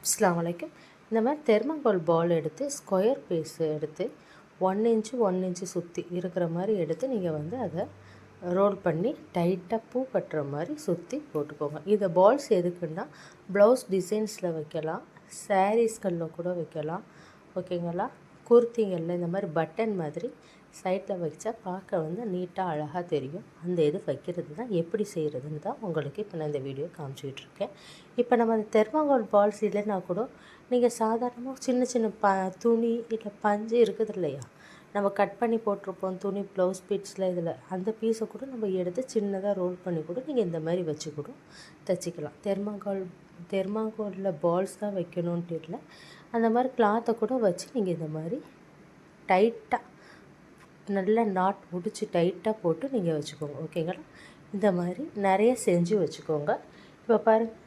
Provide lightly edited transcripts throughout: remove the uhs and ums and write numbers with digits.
அஸ்ஸலாமு அலைக்கும். இந்த மாதிரி தெர்மாகோல் பால் எடுத்து ஸ்கொயர் பீஸ் எடுத்து 1 இன்ச்சு 1 இன்ச்சு சுற்றி இருக்கிற மாதிரி எடுத்து நீங்கள் வந்து அதை ரோல் பண்ணி டைட்டாக பூ கட்டுற மாதிரி சுற்றி போட்டுக்கோங்க. இந்த பால்ஸ் எதுக்குன்னா ப்ளவுஸ் டிசைன்ஸில் வைக்கலாம், சாரீஸ்களில் கூட வைக்கலாம், ஓகேங்களா. குர்த்திங்களில் இந்த மாதிரி பட்டன் மாதிரி சைடில் வச்சா பார்க்க வந்து நீட்டாக அழகாக தெரியும். அந்த இது வைக்கிறது தான் எப்படி செய்கிறதுன்னு தான் உங்களுக்கு இப்போ நான் இந்த வீடியோ காமிச்சிக்கிட்ருக்கேன். இப்போ நம்ம அந்த தெர்மாகோல் பால்ஸ் இல்லைன்னா கூட நீங்கள் சாதாரணமாக சின்ன சின்ன துணி இல்லை பஞ்சு இருக்குது இல்லையா, நம்ம கட் பண்ணி போட்டிருப்போம் துணி ப்ளவுஸ் பீட்ஸில், இதில் அந்த பீஸை கூட நம்ம எடுத்து சின்னதாக ரோல் பண்ணி கூட நீங்கள் இந்த மாதிரி வச்சு கூட தைச்சிக்கலாம். தெர்மாகோலில் பால்ஸ் தான் வைக்கணுன்ட்டு இல்லை, அந்த மாதிரி கிளாத்தை கூட வச்சு நீங்கள் இந்த மாதிரி டைட்டாக நல்லா நாட் முடிச்சு டைட்டாக போட்டு நீங்கள் வச்சுக்கோங்க, ஓகேங்களா. இந்த மாதிரி நிறைய செஞ்சு வச்சுக்கோங்க. இப்போ பாருங்கள்,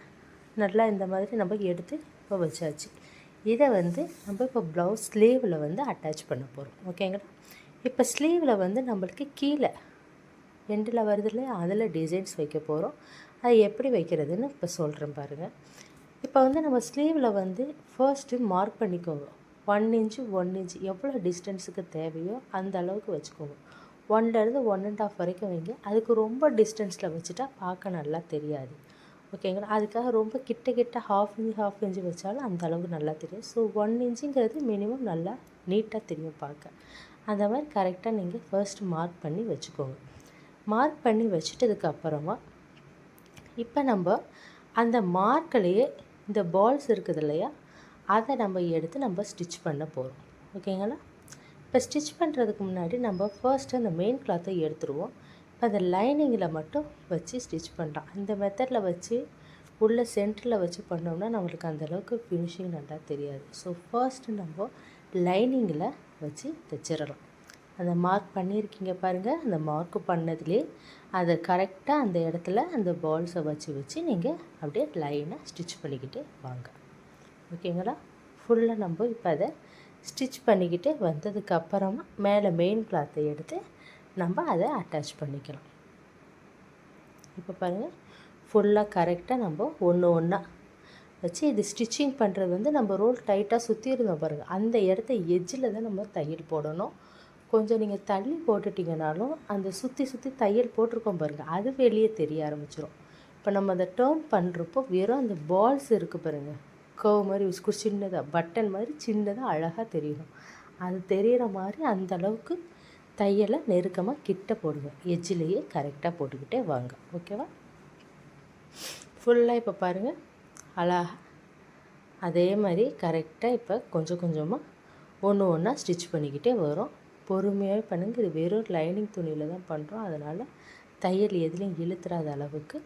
நல்லா இந்த மாதிரி நம்ம எடுத்து இப்போ வச்சாச்சு. இதை வந்து நம்ம இப்போ ப்ளவுஸ் ஸ்லீவில் வந்து அட்டாச் பண்ண போகிறோம், ஓகேங்களா. இப்போ ஸ்லீவில் வந்து நம்மளுக்கு கீழே எண்டில் வருது இல்லையா, அதில் டிசைன்ஸ் வைக்க போகிறோம். அது எப்படி வைக்கிறதுன்னு இப்போ சொல்கிறேன் பாருங்கள். இப்போ வந்து நம்ம ஸ்லீவில் வந்து ஃபர்ஸ்ட்டு மார்க் பண்ணிக்கோங்க. 1 இன்ச்சு 1 இன்ச்சு எவ்வளோ டிஸ்டன்ஸுக்கு தேவையோ அந்த அளவுக்கு வச்சுக்கோங்க. 1லேருந்து 1.5 வரைக்கும் வைங்க. அதுக்கு ரொம்ப டிஸ்டன்ஸில் வச்சுட்டா பார்க்க நல்லா தெரியாது, ஓகேங்களா. அதுக்காக ரொம்ப கிட்ட ஹாஃப் இன்ச்சு வச்சாலும் அந்த அளவுக்கு நல்லா தெரியும். ஸோ 1 இன்ச்சுங்கிறது மினிமம் நல்லா நீட்டாக தெரியும் பார்க்க. அந்த மாதிரி கரெக்டாக நீங்கள் ஃபர்ஸ்ட்டு மார்க் பண்ணி வச்சுக்கோங்க. மார்க் பண்ணி வச்சுட்டதுக்கப்புறமா இப்போ நம்ம அந்த மார்க்கிலேயே இந்த பால்ஸ் இருக்குது இல்லையா, அதை நம்ம எடுத்து நம்ம ஸ்டிச் பண்ண போகிறோம், ஓகேங்களா. இப்போ ஸ்டிச் பண்ணுறதுக்கு முன்னாடி நம்ம ஃபர்ஸ்ட்டு அந்த மெயின் கிளாத்தை எடுத்துருவோம். இப்போ அந்த லைனிங்கில் மட்டும் வச்சு ஸ்டிச் பண்ணலாம். இந்த மெத்தடில் வச்சு உள்ள சென்டரில் வச்சு பண்ணோம்னா நம்மளுக்கு அந்தளவுக்கு ஃபினிஷிங் நல்லா தெரியாது. ஸோ ஃபர்ஸ்ட்டு நம்ம லைனிங்கில் வச்சு தைச்சிடலாம். அந்த மார்க் பண்ணியிருக்கீங்க பாருங்கள், அந்த மார்க்கு பண்ணதுலேயே அதை கரெக்டாக அந்த இடத்துல அந்த பால்ஸை வச்சு நீங்கள் அப்படியே லைனாக ஸ்டிச் பண்ணிக்கிட்டே வாங்க, ஓகேங்களா. ஃபுல்லாக நம்ம இப்போ அதை ஸ்டிச் பண்ணிக்கிட்டு வந்ததுக்கப்புறமா மேலே மெயின் கிளாத்தை எடுத்து நம்ம அதை அட்டாச் பண்ணிக்கலாம். இப்போ பாருங்கள், ஃபுல்லாக கரெக்டாக நம்ம ஒன்றா வச்சு இது ஸ்டிச்சிங் பண்ணுறது வந்து நம்ம ரோல் டைட்டாக சுற்றி இருந்தோம் பாருங்கள், அந்த இடத்த எஜ்ஜில் தான் நம்ம தையல் போடணும். கொஞ்சம் நீங்கள் தள்ளி போட்டுட்டிங்கனாலும் அந்த சுற்றி தையல் போட்டிருக்கோம் பாருங்கள், அது வெளியே தெரிய ஆரம்பிச்சிடும். இப்போ நம்ம அதை டேர்ன் பண்ணுறப்போ வெறும் அந்த பால்ஸ் இருக்குது பாருங்கள், கர்வ் மாதிரி சின்னதாக பட்டன் மாதிரி சின்னதாக அழகாக தெரியணும். அது தெரிகிற மாதிரி அந்தளவுக்கு தையலை நெருக்கமாக கிட்ட போடுங்க. எஜ்ஜிலேயே கரெக்டாக போட்டுக்கிட்டே வாங்க, ஓகேவா. ஃபுல்லாக இப்போ பாருங்கள் அழகாக அதே மாதிரி கரெக்டாக இப்போ கொஞ்சம் கொஞ்சமாக ஒன்றா ஸ்டிச் பண்ணிக்கிட்டே வரும். பொறுமையாகவே பண்ணுங்கள். இது வெறும் லைனிங் துணியில் தான் பண்ணுறோம், அதனால் தையல் எதுலேயும் இழுத்துறாத அளவுக்கு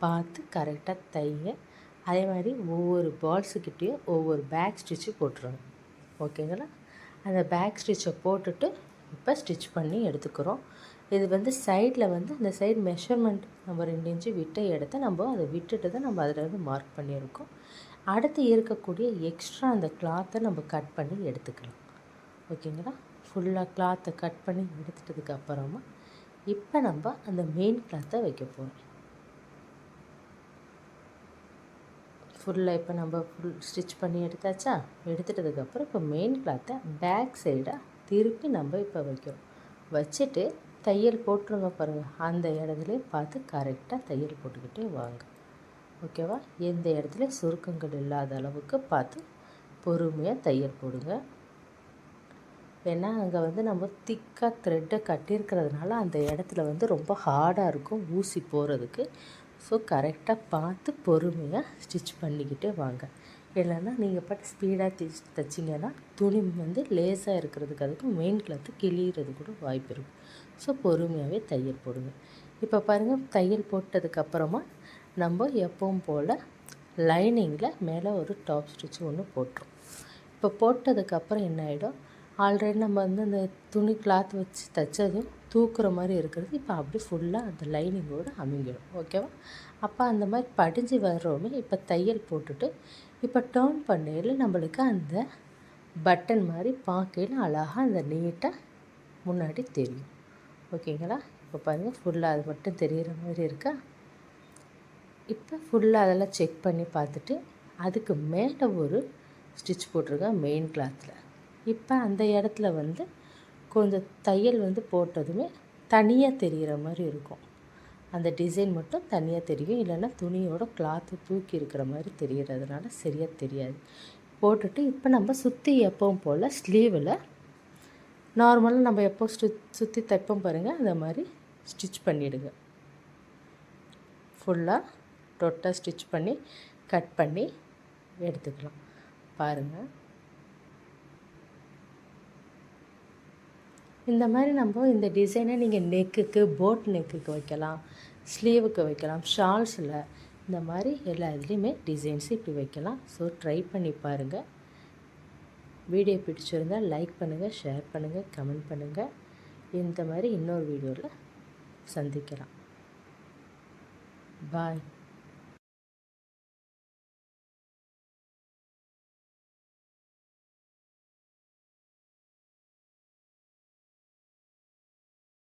பார்த்து கரெக்டாக தைங்க. அதே மாதிரி ஒவ்வொரு பால்ஸுக்கிட்டேயும் ஒவ்வொரு பேக் ஸ்டிச்சு போட்டுருங்க, ஓகேங்களா. அந்த பேக் ஸ்டிச்சை போட்டுட்டு இப்போ ஸ்டிச் பண்ணி எடுத்துக்கிறோம். இது வந்து சைடில் வந்து அந்த சைடு மெஷர்மெண்ட் நம்ம 2 இன்ச்சு விட்ட இடத்த நம்ம அதை விட்டுட்டு தான் நம்ம அதில் வந்து மார்க் பண்ணியிருக்கோம். அடுத்து இருக்கக்கூடிய எக்ஸ்ட்ரா அந்த கிளாத்தை நம்ம கட் பண்ணி எடுத்துக்கலாம், ஓகேங்களா. ஃபுல்லாக கிளாத்தை கட் பண்ணி எடுத்துட்டதுக்கப்புறமா இப்போ நம்ம அந்த மெயின் கிளாத்தை வைக்க போகிறோம். ஃபுல்லாக இப்போ நம்ம ஃபுல் ஸ்டிச் பண்ணி எடுத்தாச்சா, எடுத்துட்டதுக்கப்புறம் இப்போ மெயின் கிளாத்தை பேக் சைடாக திருப்பி நம்ம இப்போ வைக்கிறோம். வச்சுட்டு தையல் போட்டுருங்க பாருங்கள், அந்த இடத்துலையே பார்த்து கரெக்டாக தையல் போட்டுக்கிட்டே வாங்க, ஓகேவா. எந்த இடத்துல சுருக்கங்கள் இல்லாத அளவுக்கு பார்த்து பொறுமையாக தையல் போடுங்க. ஏன்னா அங்கே வந்து நம்ம திக்காக த்ரெட்டை கட்டியிருக்கிறதுனால அந்த இடத்துல வந்து ரொம்ப ஹார்டாக இருக்கும் ஊசி போகிறதுக்கு. ஸோ கரெக்டாக பார்த்து பொறுமையாக ஸ்டிச் பண்ணிக்கிட்டே வாங்க. இல்லைன்னா நீங்கள் பாட்டு ஸ்பீடாக தைச்சிங்கன்னா துணி வந்து லேஸாக இருக்கிறதுக்கு அதுக்கு மெயின் கிளாத்து கிழிகிறது கூட வாய்ப்பு இருக்கும். ஸோ பொறுமையாகவே தையல் போடுங்க. இப்போ பாருங்கள், தையல் போட்டதுக்கப்புறமா நம்ம எப்பவும் போல் லைனிங்கில் மேலே ஒரு டாப் ஸ்டிச் ஒன்று போட்டுரும். இப்போ போட்டதுக்கப்புறம் என்ன ஆகிடும், ஆல்ரெடி நம்ம வந்து அந்த துணி கிளாத் வச்சு தைச்சதும் தூக்குற மாதிரி இருக்கிறது இப்போ அப்படி ஃபுல்லாக அந்த லைனிங்கோடு அமுங்கிடும், ஓகேவா. அப்போ அந்த மாதிரி படிஞ்சு வர்றோமே இப்போ தையல் போட்டுட்டு இப்போ டேர்ன் பண்ணையில் நம்மளுக்கு அந்த பட்டன் மாதிரி பார்க்கையில் அழகாக அந்த நீட்டாக முன்னாடி தெரியும், ஓகேங்களா. இப்போ பாருங்கள், ஃபுல்லாக அது மட்டும் தெரிகிற மாதிரி இருக்கா. இப்போ ஃபுல்லாக அதெல்லாம் செக் பண்ணி பார்த்துட்டு அதுக்கு மேலே ஒரு ஸ்டிச் போட்டிருக்கேன் மெயின் கிளாத்தில். இப்போ அந்த இடத்துல வந்து கொஞ்சம் தையல் வந்து போட்டதுமே தனியாக தெரிகிற மாதிரி இருக்கும். அந்த டிசைன் மட்டும் தனியாக தெரியும், இல்லைன்னா துணியோட கிளாத்து தூக்கி இருக்கிற மாதிரி தெரிகிறதுனால சரியாக தெரியாது. போட்டுட்டு இப்போ நம்ம சுற்றி எப்பவும் போல் ஸ்லீவில் நார்மலாக நம்ம எப்போ சுற்றி தைப்போம் பாருங்கள், அந்த மாதிரி ஸ்டிச் பண்ணிவிடுங்க. ஃபுல்லாக டொட்டாக ஸ்டிச் பண்ணி கட் பண்ணி எடுத்துக்கலாம். பாருங்கள், இந்த மாதிரி நம்ம இந்த டிசைனை நீங்கள் நெக்குக்கு, போட் நெக்குக்கு வைக்கலாம், ஸ்லீவுக்கு வைக்கலாம், ஷால்ஸில் இந்த மாதிரி எல்லா இதுலேயுமே டிசைன்ஸு இப்படி வைக்கலாம். ஸோ ட்ரை பண்ணி பாருங்கள். வீடியோ பிடிச்சிருந்தால் லைக் பண்ணுங்கள், ஷேர் பண்ணுங்கள், கமெண்ட் பண்ணுங்கள். இந்த மாதிரி இன்னொரு வீடியோவில் சந்திக்கலாம். பாய்.